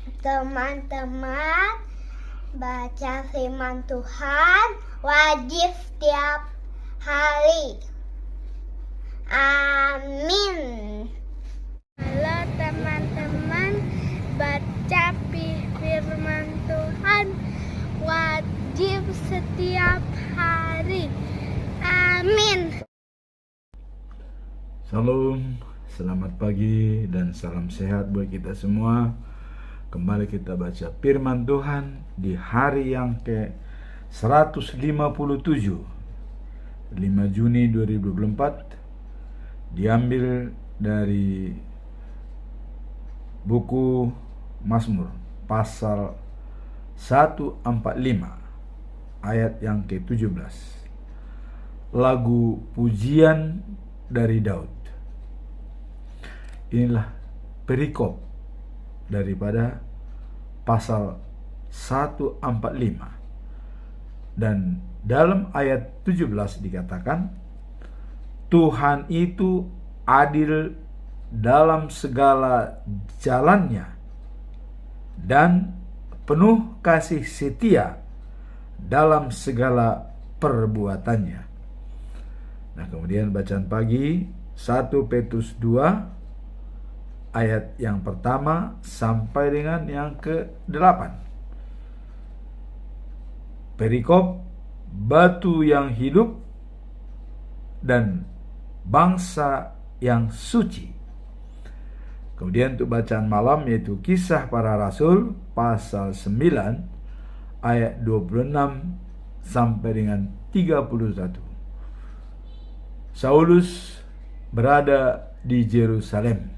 Teman-teman, baca firman Tuhan wajib setiap hari. Amin. Halo teman-teman, baca firman Tuhan wajib setiap hari. Amin. Salam, selamat pagi dan salam sehat buat kita semua. Kembali kita baca firman Tuhan di hari yang ke-157, 5 Juni 2024, diambil dari buku Mazmur pasal 145 ayat yang ke-17. Lagu pujian dari Daud. Inilah perikop daripada pasal 145. Dan dalam ayat 17 dikatakan, Tuhan itu adil dalam segala jalannya dan penuh kasih setia dalam segala perbuatannya. Nah, kemudian bacaan pagi 1 Petrus 2 ayat yang pertama sampai dengan yang ke-8. Perikop batu yang hidup dan bangsa yang suci. Kemudian untuk bacaan malam yaitu Kisah Para Rasul pasal 9 ayat 26 sampai dengan 31. Saulus berada di Yerusalem.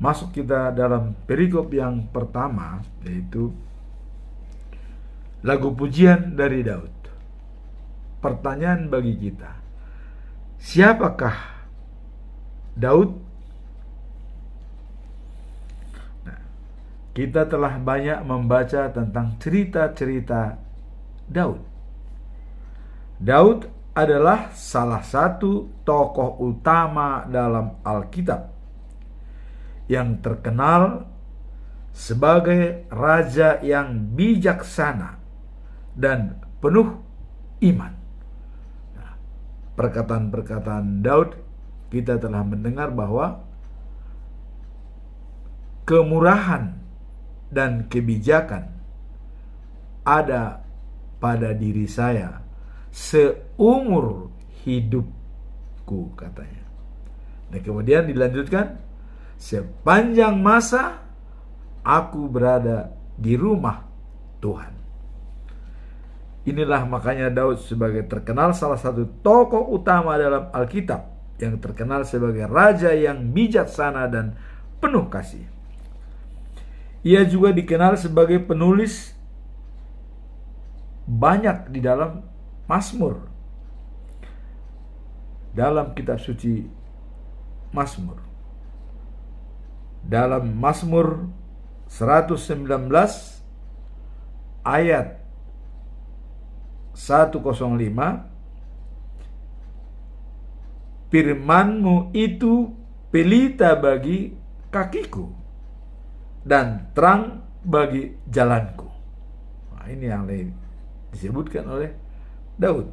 Masuk kita dalam perikop yang pertama, yaitu lagu pujian dari Daud. Pertanyaan bagi kita, siapakah Daud? Nah, kita telah banyak membaca tentang cerita-cerita Daud. Daud adalah salah satu tokoh utama dalam Alkitab yang terkenal sebagai raja yang bijaksana dan penuh iman. Nah, perkataan-perkataan Daud kita telah mendengar bahwa kemurahan dan kebijakan ada pada diri saya seumur hidupku, katanya. Dan kemudian dilanjutkan, sepanjang masa aku berada di rumah Tuhan. Inilah makanya Daud sebagai terkenal salah satu tokoh utama dalam Alkitab, yang terkenal sebagai raja yang bijaksana dan penuh kasih. Ia juga dikenal sebagai penulis banyak di dalam Mazmur, dalam kitab suci Mazmur. Dalam Mazmur 119 ayat 105, firman-Mu itu pelita bagi kakiku dan terang bagi jalanku. Nah, ini yang disebutkan oleh Daud.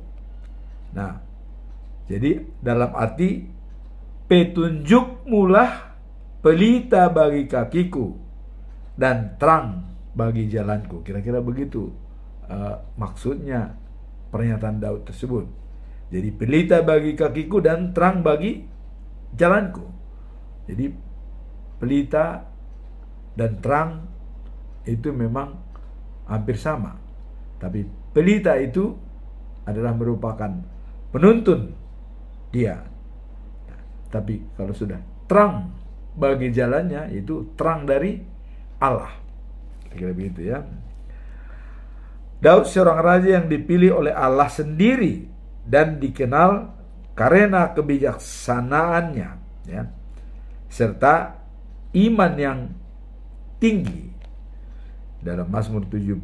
Nah, jadi dalam arti petunjuk-Mu lah pelita bagi kakiku dan terang bagi jalanku. Kira-kira begitu maksudnya pernyataan Daud tersebut. Jadi pelita bagi kakiku dan terang bagi jalanku. Jadi pelita dan terang itu memang hampir sama, tapi pelita itu adalah merupakan penuntun dia. Tapi kalau sudah terang bagi jalannya, itu terang dari Allah. Kira-kira begitu ya. Daud seorang raja yang dipilih oleh Allah sendiri dan dikenal karena kebijaksanaannya, ya, serta iman yang tinggi. Dalam Mazmur 78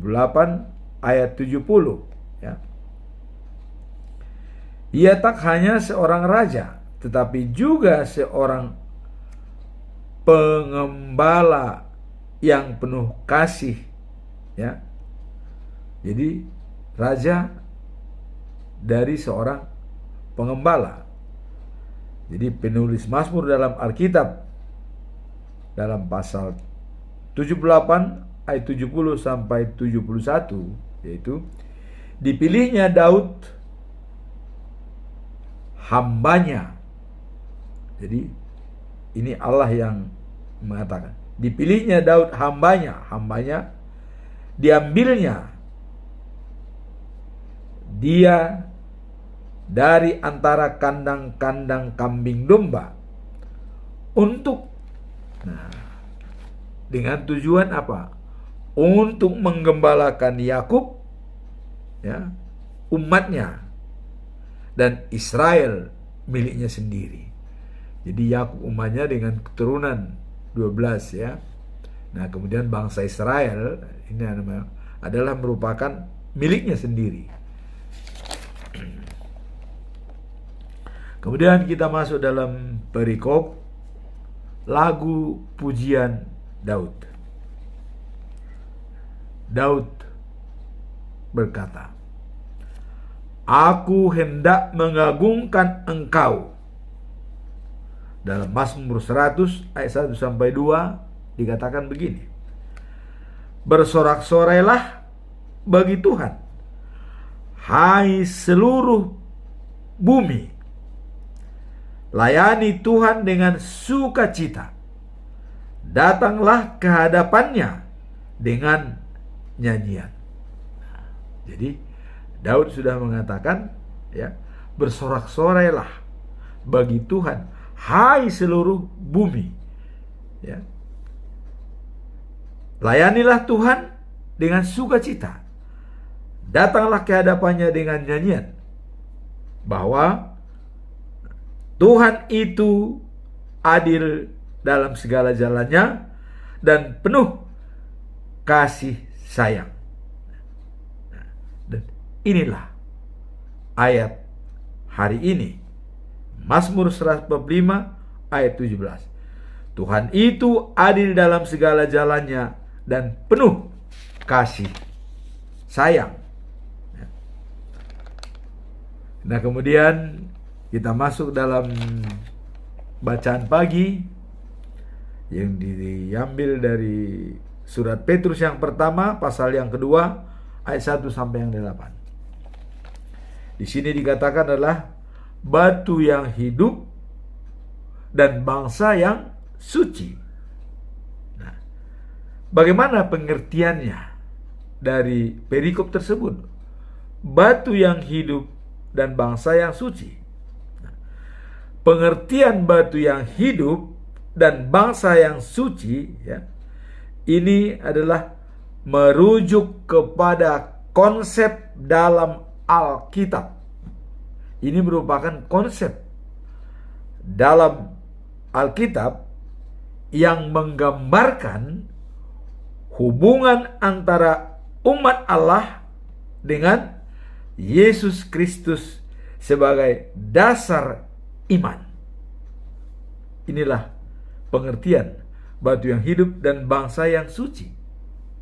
ayat 70, ya. Ia tak hanya seorang raja, tetapi juga seorang pengembala yang penuh kasih, ya. Jadi raja dari seorang pengembala. Jadi penulis Mazmur dalam Alkitab dalam pasal 78 ayat 70 sampai 71, yaitu dipilihnya Daud hambanya. Jadi ini Allah yang mengatakan, dipilihnya Daud hambanya diambilnya dia dari antara kandang-kandang kambing domba untuk, dengan tujuan apa? Untuk menggembalakan Yakub, ya, umatnya, dan Israel miliknya sendiri. Jadi Yakub umatnya dengan keturunan 12, ya. Nah, kemudian bangsa Israel ini adalah merupakan miliknya sendiri. Kemudian kita masuk dalam perikop lagu pujian Daud. Daud berkata, "Aku hendak mengagungkan Engkau." Dalam Mazmur 100 ayat 1 sampai 2 dikatakan begini, "Bersorak-sorailah bagi Tuhan, hai seluruh bumi. Layani Tuhan dengan sukacita. Datanglah ke hadapannya dengan nyanyian." Jadi Daud sudah mengatakan, ya, bersorak-sorailah bagi Tuhan, hai seluruh bumi, ya. Layanilah Tuhan dengan sukacita. Datanglah ke hadapannya dengan nyanyian, bahwa Tuhan itu adil dalam segala jalannya dan penuh kasih sayang. Dan inilah ayat hari ini, Mazmur 145 ayat 17. Tuhan itu adil dalam segala jalannya dan penuh kasih sayang. Nah, kemudian kita masuk dalam bacaan pagi yang diambil dari surat Petrus yang pertama, pasal yang kedua, ayat 1 sampai yang 8. Di sini dikatakan adalah batu yang hidup dan bangsa yang suci. Nah, bagaimana pengertiannya dari perikop tersebut? Batu yang hidup dan bangsa yang suci. Pengertian batu yang hidup dan bangsa yang suci, ya, ini adalah merujuk kepada konsep dalam Alkitab. Ini merupakan konsep dalam Alkitab yang menggambarkan hubungan antara umat Allah dengan Yesus Kristus sebagai dasar iman. Inilah pengertian batu yang hidup dan bangsa yang suci,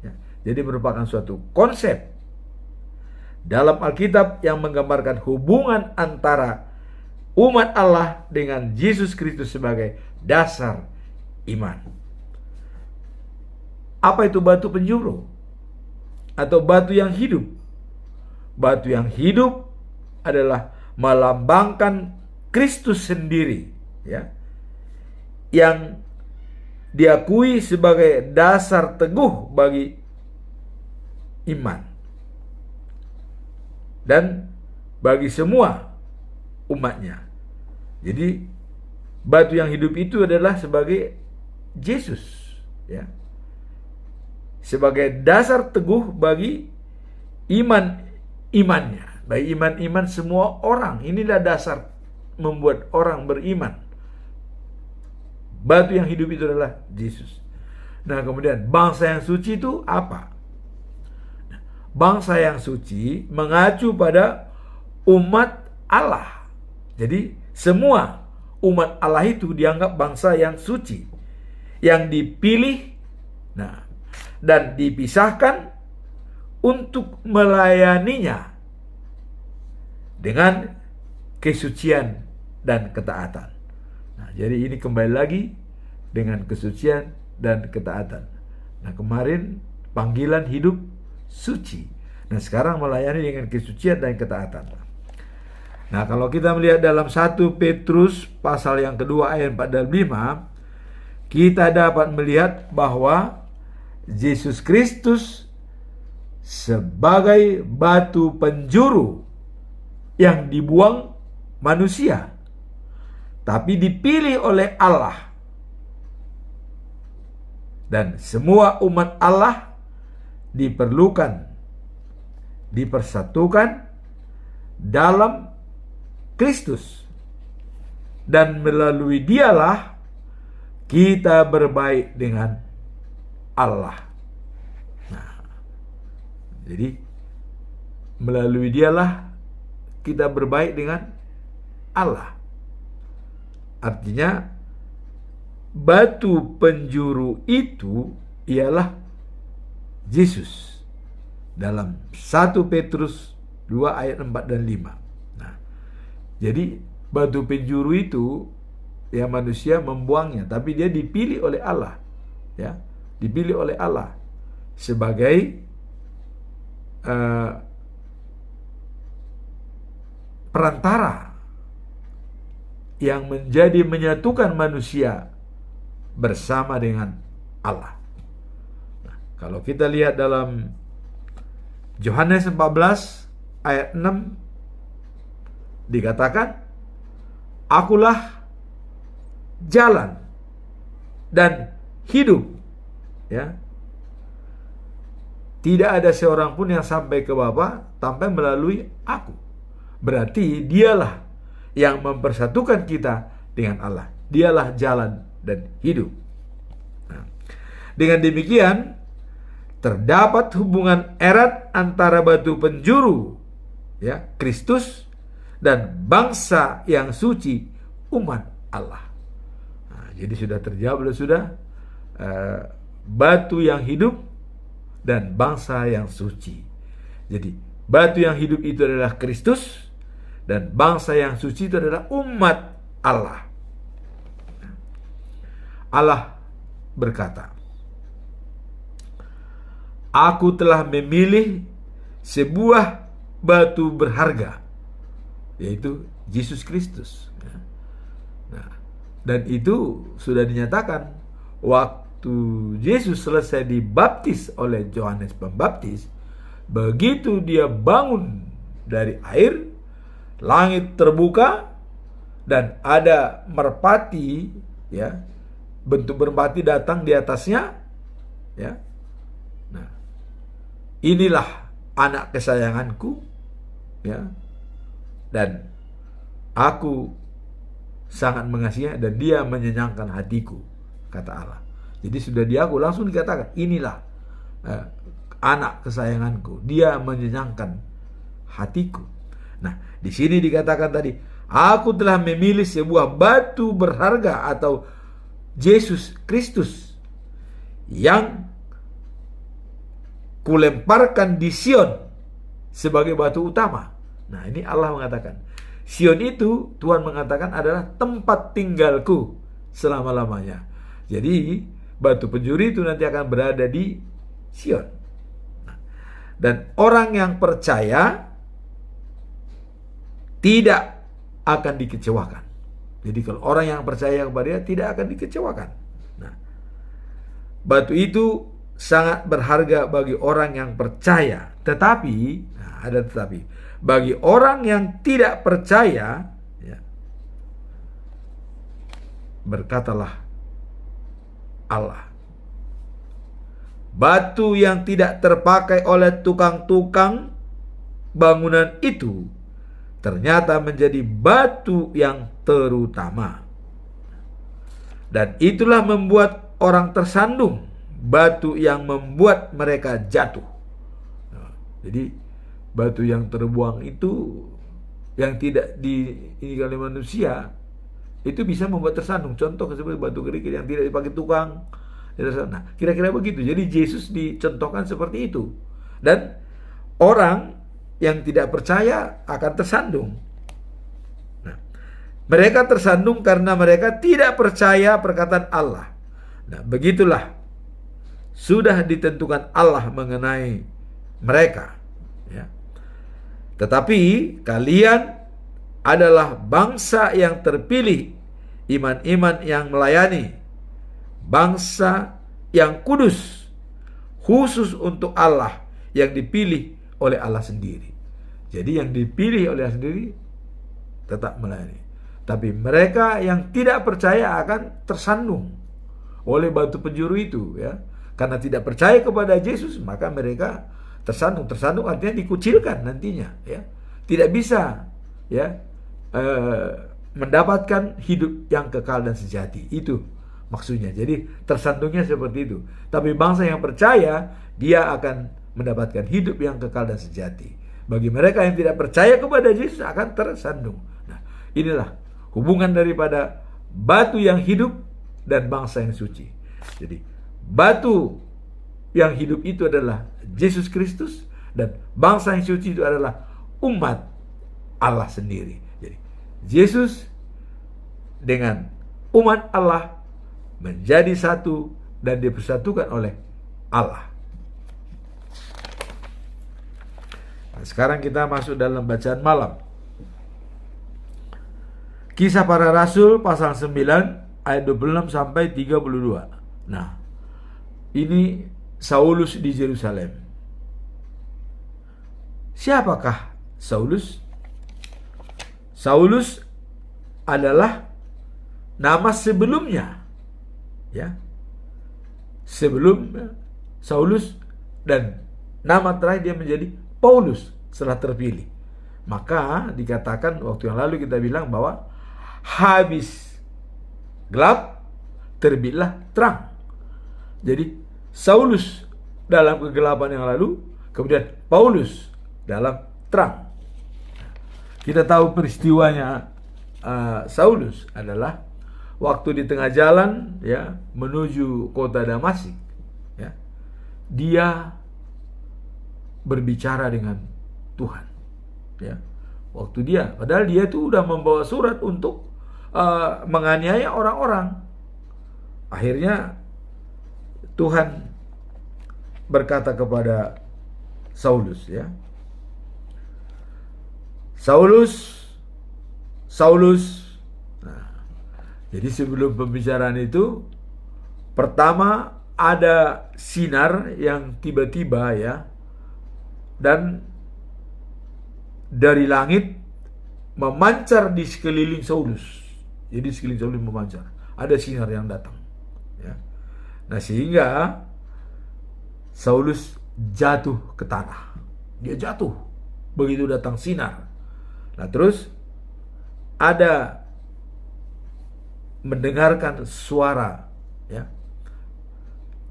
ya. Jadi merupakan suatu konsep dalam Alkitab yang menggambarkan hubungan antara umat Allah dengan Yesus Kristus sebagai dasar iman. Apa itu batu penjuru atau batu yang hidup? Batu yang hidup adalah melambangkan Kristus sendiri, ya, yang diakui sebagai dasar teguh bagi iman dan bagi semua umatnya. Jadi batu yang hidup itu adalah sebagai Yesus, ya, sebagai dasar teguh bagi imannya, bagi iman semua orang. Inilah dasar membuat orang beriman. Batu yang hidup itu adalah Yesus. Nah, kemudian bangsa yang suci itu apa? Bangsa yang suci mengacu pada umat Allah. Jadi semua umat Allah itu dianggap bangsa yang suci, yang dipilih, nah, dan dipisahkan untuk melayaninya dengan kesucian dan ketaatan. Nah, jadi ini kembali lagi dengan kesucian dan ketaatan. Nah, kemarin panggilan hidup suci. Nah, sekarang melayani dengan kesucian dan ketaatan. Nah, kalau kita melihat dalam 1 Petrus pasal yang kedua ayat 4 dan 5, kita dapat melihat bahwa Yesus Kristus sebagai batu penjuru yang dibuang manusia, tapi dipilih oleh Allah. Dan semua umat Allah dipersatukan dalam Kristus. Dan melalui dialah kita berbaik dengan Allah. Nah, jadi melalui dialah kita berbaik dengan Allah. Artinya batu penjuru itu ialah Yesus. Dalam 1 Petrus 2 ayat 4 dan 5. Nah, jadi batu penjuru itu ya manusia membuangnya, tapi dia dipilih oleh Allah. Ya, dipilih oleh Allah sebagai perantara yang menyatukan manusia bersama dengan Allah. Nah, kalau kita lihat dalam Yohanes 14 ayat 6 dikatakan, akulah jalan dan hidup, ya. Tidak ada seorang pun yang sampai ke Bapa tanpa melalui aku. Berarti dialah yang mempersatukan kita dengan Allah. Dialah jalan dan hidup. Nah, dengan demikian terdapat hubungan erat antara batu penjuru, ya, Kristus, dan bangsa yang suci, umat Allah. Nah, jadi sudah terjawab, sudah batu yang hidup dan bangsa yang suci. Jadi batu yang hidup itu adalah Kristus, dan bangsa yang suci itu adalah umat Allah. Allah berkata, aku telah memilih sebuah batu berharga, yaitu Yesus Kristus. Nah, dan itu sudah dinyatakan waktu Yesus selesai dibaptis oleh Yohanes Pembaptis. Begitu dia bangun dari air, langit terbuka dan ada merpati, ya, bentuk merpati datang di atasnya, ya. Nah, inilah anak kesayanganku, ya, dan aku sangat mengasihinya dan dia menyenangkan hatiku, kata Allah. Jadi sudah diaku, langsung dikatakan inilah anak kesayanganku, dia menyenangkan hatiku. Nah, di sini dikatakan tadi, aku telah memilih sebuah batu berharga atau Yesus Kristus yang kulemparkan di Sion sebagai batu utama. Nah, ini Allah mengatakan, Sion itu Tuhan mengatakan adalah tempat tinggalku selama-lamanya. Jadi batu penjuru itu nanti akan berada di Sion. Nah, dan orang yang percaya tidak akan dikecewakan. Jadi kalau orang yang percaya kepada dia tidak akan dikecewakan. Nah, batu itu sangat berharga bagi orang yang percaya. Tetapi, nah, ada tetapi, bagi orang yang tidak percaya, ya, berkatalah Allah, batu yang tidak terpakai oleh tukang-tukang bangunan itu ternyata menjadi batu yang terutama, dan itulah membuat orang tersandung, batu yang membuat mereka jatuh. Nah, jadi batu yang terbuang itu, yang tidak diinginkan oleh manusia, itu bisa membuat tersandung. Contoh seperti batu kerikil yang tidak dipakai tukang. Nah, kira-kira begitu. Jadi Yesus dicontohkan seperti itu. Dan orang yang tidak percaya akan tersandung. Nah, mereka tersandung karena mereka tidak percaya perkataan Allah. Nah, begitulah sudah ditentukan Allah mengenai mereka, ya. Tetapi kalian adalah bangsa yang terpilih, iman-iman yang melayani, bangsa yang kudus, khusus untuk Allah, yang dipilih oleh Allah sendiri. Jadi yang dipilih oleh Allah sendiri tetap melayani. Tapi mereka yang tidak percaya akan tersandung oleh batu penjuru itu, ya. Karena tidak percaya kepada Yesus, maka mereka tersandung. Tersandung artinya dikucilkan nantinya, ya. Tidak bisa, ya, mendapatkan hidup yang kekal dan sejati. Itu maksudnya. Jadi tersandungnya seperti itu. Tapi bangsa yang percaya, dia akan mendapatkan hidup yang kekal dan sejati. Bagi mereka yang tidak percaya kepada Yesus akan tersandung. Nah, inilah hubungan daripada batu yang hidup dan bangsa yang suci. Jadi batu yang hidup itu adalah Yesus Kristus, dan bangsa yang suci itu adalah umat Allah sendiri. Jadi Yesus dengan umat Allah menjadi satu dan dipersatukan oleh Allah. Nah, sekarang kita masuk dalam bacaan malam. Kisah Para Rasul pasal 9 ayat 26 sampai 32. Nah, ini Saulus di Yerusalem. Siapakah Saulus? Saulus adalah nama sebelumnya, ya. Sebelum Saulus, dan nama terakhir dia menjadi Paulus setelah terpilih. Maka dikatakan waktu yang lalu kita bilang bahwa habis gelap terbitlah terang. Jadi Saulus dalam kegelapan yang lalu, kemudian Paulus dalam terang. Kita tahu peristiwanya Saulus adalah waktu di tengah jalan, ya, menuju kota Damaskus, ya, dia berbicara dengan Tuhan, ya. Waktu dia, padahal dia itu udah membawa surat untuk menganiaya orang-orang. Akhirnya Tuhan berkata kepada Saulus, ya, Saulus, Saulus. Nah, jadi sebelum pembicaraan itu, pertama ada sinar yang tiba-tiba, ya, dan dari langit memancar di sekeliling Saulus. Jadi sekeliling Saulus memancar, ada sinar yang datang, ya. Nah, sehingga Saulus jatuh ke tanah. Dia jatuh begitu datang sinar. Nah, terus ada mendengarkan suara, ya.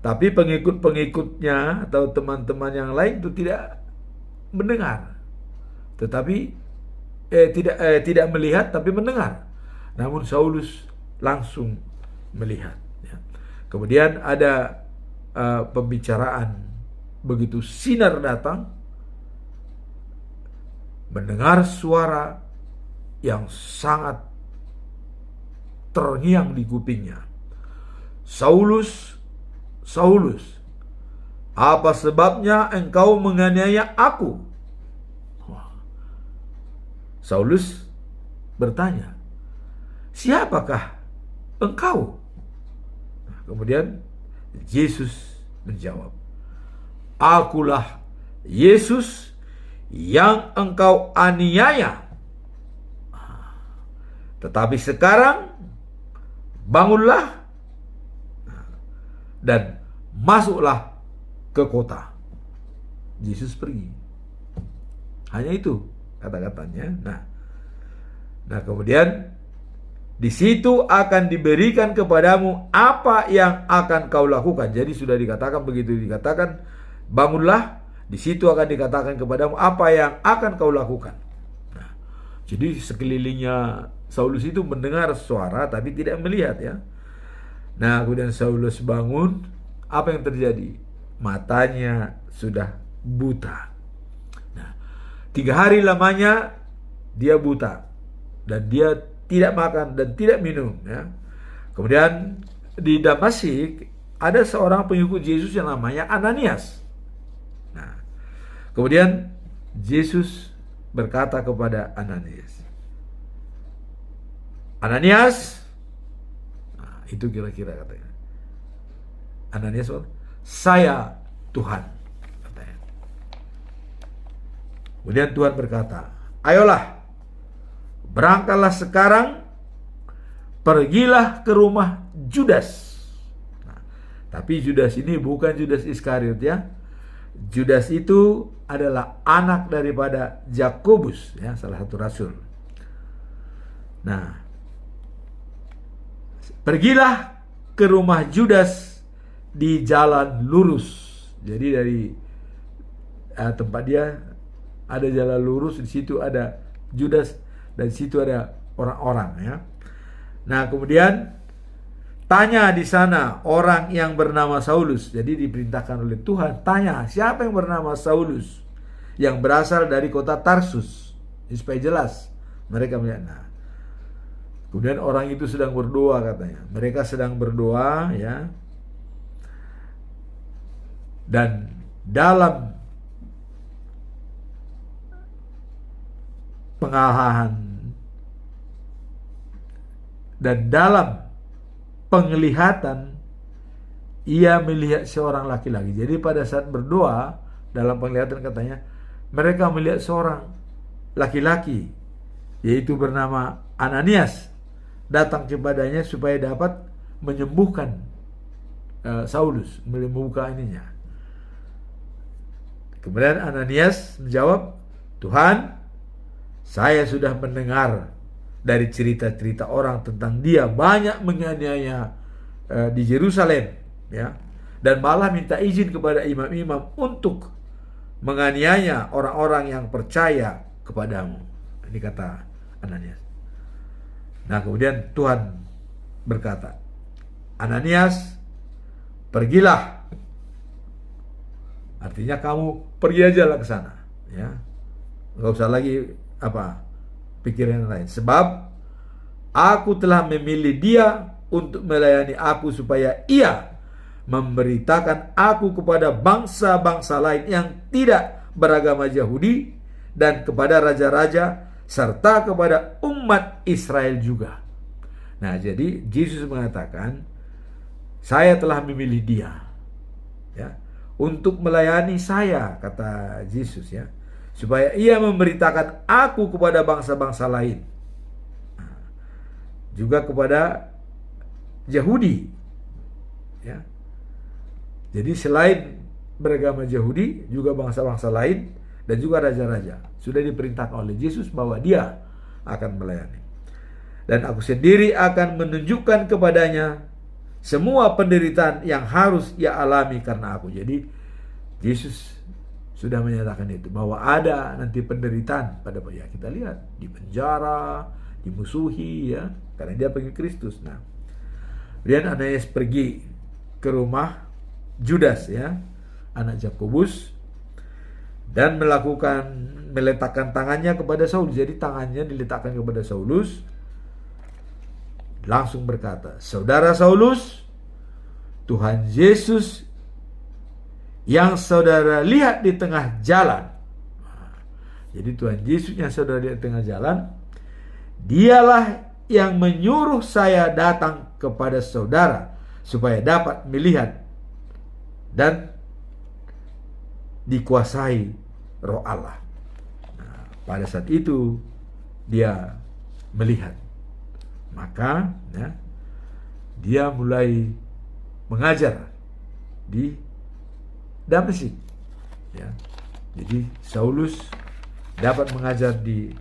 Tapi pengikut-pengikutnya atau teman-teman yang lain itu tidak mendengar. Tetapi tidak melihat, tapi mendengar. Namun Saulus langsung melihat, ya. Kemudian ada pembicaraan. Begitu sinar datang, mendengar suara yang sangat terngiang di kupingnya. Saulus, Saulus, apa sebabnya engkau menganiaya aku? Saulus bertanya, siapakah engkau? Kemudian Yesus menjawab, akulah Yesus yang engkau aniaya. Tetapi sekarang bangunlah dan masuklah ke kota. Yesus pergi. Hanya itu kata-katanya. Nah, kemudian di situ akan diberikan kepadamu apa yang akan kau lakukan. Jadi sudah dikatakan, begitu dikatakan bangunlah, di situ akan dikatakan kepadamu apa yang akan kau lakukan. Nah, jadi sekelilingnya Saulus itu mendengar suara tapi tidak melihat ya. Nah, kemudian Saulus bangun, apa yang terjadi? Matanya sudah buta. Nah, 3 hari lamanya dia buta dan dia tidak makan dan tidak minum ya. Kemudian di Damasik ada seorang pengikut Yesus yang namanya Ananias. Nah, kemudian Yesus berkata kepada Ananias, Ananias, nah, itu kira-kira katanya. Ananias, saya Tuhan, katanya. Kemudian Tuhan berkata, ayolah, berangkatlah sekarang, pergilah ke rumah Judas. Nah, tapi Judas ini bukan Judas Iskariot ya. Judas itu adalah anak daripada Yakobus ya, salah satu rasul. Nah, pergilah ke rumah Judas di jalan lurus. Jadi dari tempat dia ada jalan lurus, di situ ada Judas dan di situ ada orang-orang ya. Nah, kemudian tanya di sana orang yang bernama Saulus. Jadi diperintahkan oleh Tuhan, tanya siapa yang bernama Saulus yang berasal dari kota Tarsus. Ini supaya jelas mereka melihat. Nah, kemudian orang itu sedang berdoa katanya. Mereka sedang berdoa ya. Dan dalam pengalaman dan dalam penglihatan ia melihat seorang laki-laki. Jadi pada saat berdoa dalam penglihatan katanya mereka melihat seorang laki-laki yaitu bernama Ananias datang kepadanya supaya dapat menyembuhkan Saulus, membuka ininya. Kemudian Ananias menjawab, Tuhan, saya sudah mendengar dari cerita-cerita orang tentang dia banyak menganiaya di Yerusalem ya, dan malah minta izin kepada imam-imam untuk menganiaya orang-orang yang percaya kepadamu. Ini kata Ananias. Nah, kemudian Tuhan berkata, Ananias, pergilah. Artinya kamu pergi aja lah ke sana ya. Enggak usah lagi pikiran lain. Sebab aku telah memilih dia untuk melayani aku supaya ia memberitakan aku kepada bangsa-bangsa lain yang tidak beragama Yahudi dan kepada raja-raja serta kepada umat Israel juga. Nah, jadi Yesus mengatakan, saya telah memilih dia ya untuk melayani saya, kata Yesus ya, supaya ia memberitakan aku kepada bangsa-bangsa lain, juga kepada Yahudi ya. Jadi selain beragama Yahudi, juga bangsa-bangsa lain dan juga raja-raja sudah diperintahkan oleh Yesus bahwa dia akan melayani. Dan aku sendiri akan menunjukkan kepadanya semua penderitaan yang harus ia alami karena aku. Jadi Yesus sudah menyatakan itu, bahwa ada nanti penderitaan pada ya, kita lihat di penjara, dimusuhi ya, karena dia pergi Kristus. Nah, kemudian Ananias pergi ke rumah Judas ya, anak Yakobus, dan meletakkan tangannya kepada Saulus. Jadi tangannya diletakkan kepada Saulus, langsung berkata, saudara Saulus, Tuhan Yesus yang saudara lihat di tengah jalan. Jadi Tuhan Yesus yang saudara lihat di tengah jalan, dialah yang menyuruh saya datang kepada saudara supaya dapat melihat dan dikuasai Roh Allah. Nah, pada saat itu dia melihat. Maka ya, dia mulai mengajar di Damasik ya. Jadi Saulus dapat mengajar di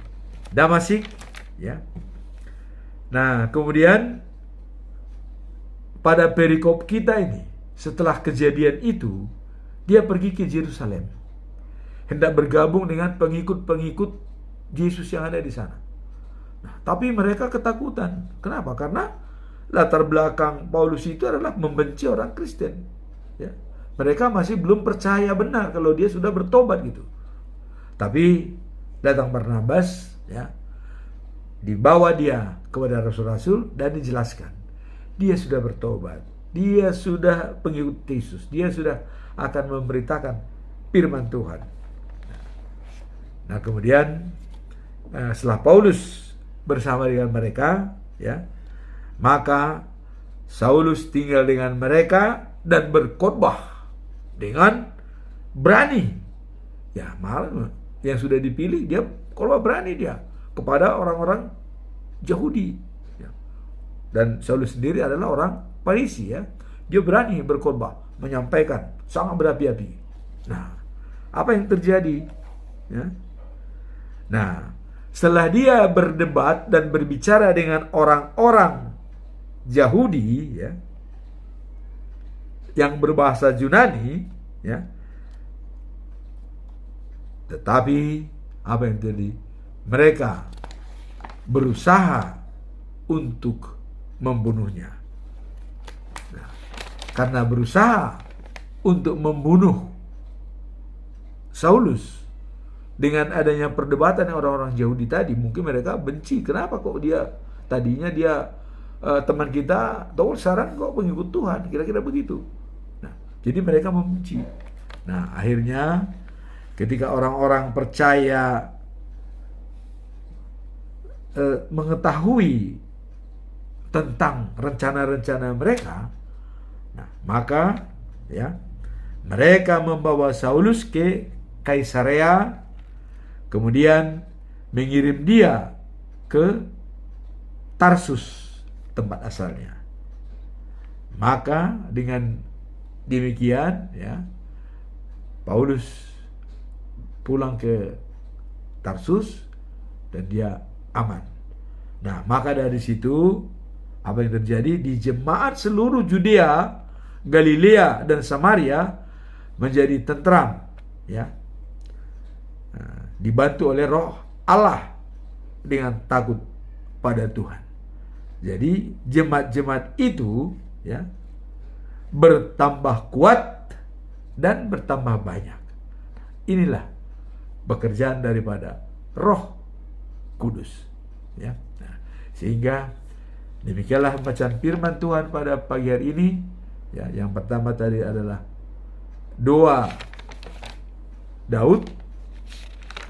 Damasik ya. Nah, kemudian pada perikop kita ini, setelah kejadian itu, dia pergi ke Yerusalem, hendak bergabung dengan pengikut-pengikut Yesus yang ada di sana. Nah, tapi mereka ketakutan. Kenapa? Karena latar belakang Paulus itu adalah membenci orang Kristen. Ya. Mereka masih belum percaya benar kalau dia sudah bertobat gitu. Tapi datang Barnabas, ya, dibawa dia kepada rasul-rasul dan dijelaskan dia sudah bertobat, dia sudah pengikut Yesus, dia sudah akan memberitakan firman Tuhan. Nah, kemudian setelah Paulus bersama dengan mereka, ya, maka Saulus tinggal dengan mereka dan berkhotbah dengan berani. Ya, malah yang sudah dipilih dia khotbah berani dia kepada orang-orang Yahudi. Ya. Dan Saulus sendiri adalah orang Farisi, ya. Dia berani berkhotbah, menyampaikan, sangat berapi-api. Nah, apa yang terjadi? Ya. Nah, setelah dia berdebat dan berbicara dengan orang-orang Yahudi, ya, yang berbahasa Yunani, ya, tetapi apa yang terjadi? Mereka berusaha untuk membunuhnya. Nah, karena berusaha untuk membunuh Saulus, dengan adanya perdebatan orang-orang Yahudi tadi, mungkin mereka benci. Kenapa kok dia tadinya dia teman kita, tahu sekarang kok pengikut Tuhan? Kira-kira begitu. Nah, jadi mereka membenci. Nah, akhirnya ketika orang-orang percaya mengetahui tentang rencana-rencana mereka, nah, maka, ya, mereka membawa Saulus ke Kaisarea, kemudian mengirim dia ke Tarsus, tempat asalnya. Maka dengan demikian, ya, Paulus pulang ke Tarsus dan dia aman. Nah, maka dari situ apa yang terjadi di jemaat seluruh Judea, Galilea dan Samaria menjadi tentram, ya. Nah, dibantu oleh Roh Allah dengan takut pada Tuhan. Jadi jemaat-jemaat itu, ya, bertambah kuat dan bertambah banyak. Inilah pekerjaan daripada Roh Kudus, ya. Nah, sehingga demikianlah bacaan firman Tuhan pada pagi hari ini, ya. Yang pertama tadi adalah doa Daud,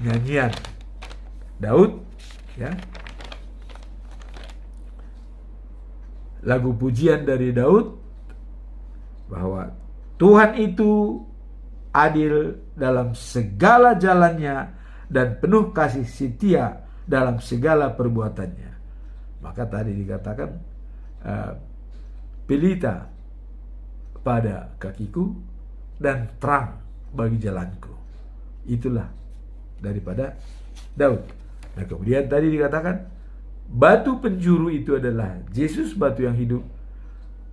nyanyian Daud, ya, lagu pujian dari Daud bahwa Tuhan itu adil dalam segala jalannya dan penuh kasih setia dalam segala perbuatannya. Maka tadi dikatakan pelita pada kakiku dan terang bagi jalanku. Itulah daripada Daud. Nah, kemudian tadi dikatakan batu penjuru itu adalah Yesus, batu yang hidup,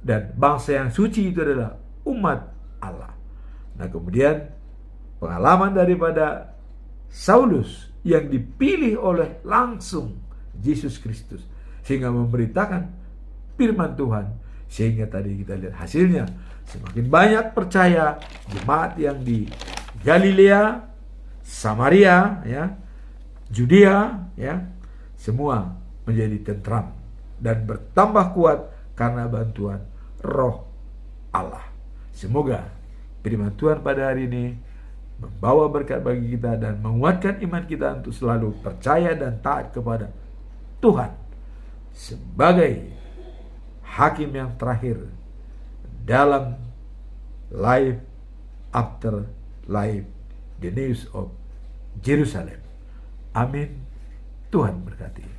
dan bangsa yang suci itu adalah umat Allah. Nah, kemudian pengalaman daripada Saulus yang dipilih oleh langsung Yesus Kristus sehingga memberitakan firman Tuhan, sehingga tadi kita lihat hasilnya semakin banyak percaya jemaat yang di Galilea, Samaria, ya, Judea, ya, semua menjadi tentram dan bertambah kuat karena bantuan Roh Allah. Semoga firman Tuhan pada hari ini membawa berkat bagi kita dan menguatkan iman kita untuk selalu percaya dan taat kepada Tuhan sebagai hakim yang terakhir dalam life after life, the news of Jerusalem. Amin. Tuhan berkati.